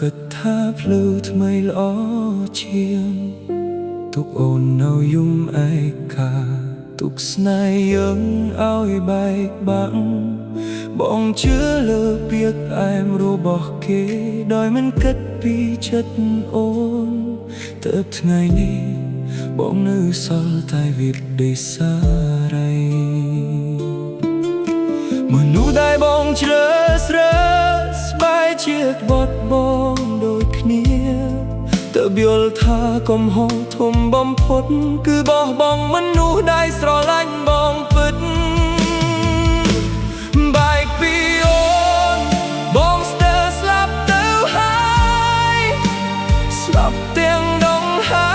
គិតថាភ្លឺថ្មីល្អជាងទុកអូននៅយំឯកាទុកស្នេហ៍យើងឲ្យបែកបាក់បងជឿលើពាក្យផ្អែមរបស់គេដោយមិនគិតពីចិត្តអូនទើបថ្ងៃនេះបងនៅសល់តែវិបដិសារីមនុស្សដែលបងជ្រើសរើសស្បែកជាក្បត់បងដូចគ្នាទើបយល់ថាកំហុសធំបំផុតគឺបោះបង់មនុស្សដែលស្រឡាញ់បងពិតបែកពីអូនបងស្ទើរស្លាប់ទៅហើយស្លាប់ទាំងដងហើ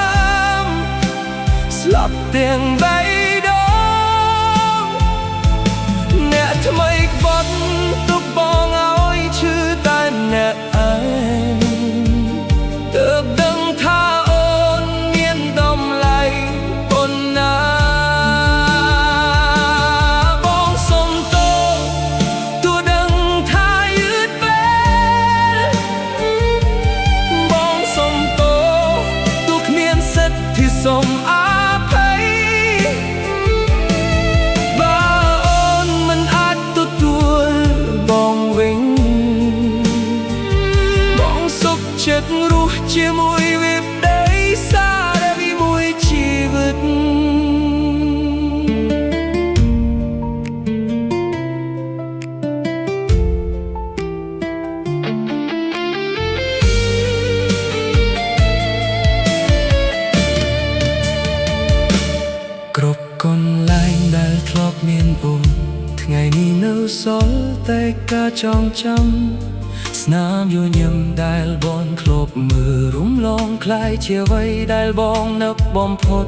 មស្លាប់ទាំងបេះដូងអ្នកថ្មីក្បត់ទុកបងឲ្យឈឺតែម្នាក់ឯងទើបដឹងថាអូនមានតម្លៃប៉ុណ្ណាបងសុំទោសទោះដឹងថាយឺតពេលបងសុំទោសទោះគ្មានសិទ្ធិที่សុំអភ័យបើអូនមិនអាចទទួលបងវិញបងសុខចិត្តរស់ជាមួយវិបដិសារីមួយជីវិតគ្រប់កន្លែងដែលធ្លាប់មានអូនថ្ងៃនេះនៅសល់តែការចងចាំស្នាមយញឹមដែលបងធ្លាប់មើលរំលងคล้ายជាអ្វីដែលបងនឹកបំផុត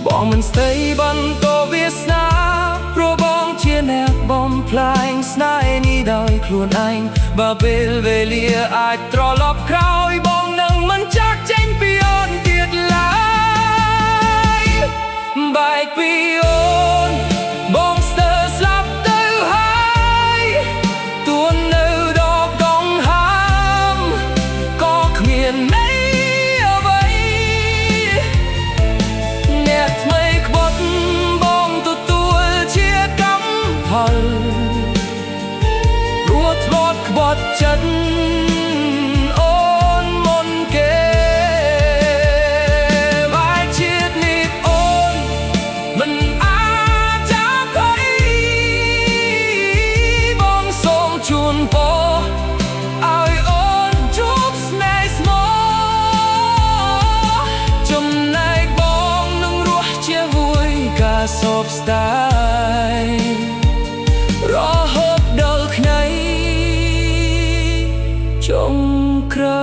បងមិនស្ដីបន្តវាសនាព្រោះបងជាអ្នកបំផ្លាញស្នេហ៍នេះដោយខ្លួនឯងបើពេលវេលាអាចត្រឡប់ក្រោយបងនឹងមិនចាកចេញពីអូនទៀតឡើយបែកពីអូនបងស្ទើរស្លាប់ទៅហើយទួននៅដកដងហើមក៏គ្មានន័យអ្វីអ្នកថ្មីក្បត់បងទទួលជាកម្មផលរួចធ្លាប់ក្បត់ចិត្តអូនមុនគេបែកជាតិនេះអូនមិនអាចចាប់ភ័យបងសូមជូនពរឲ្យអូនជួបស្នេហ៍ស្មោះចំណែកបងនឹងរស់ជាមួយការសោកស្ដាយរហូតដល់ថ្ងៃចុងក្រោយ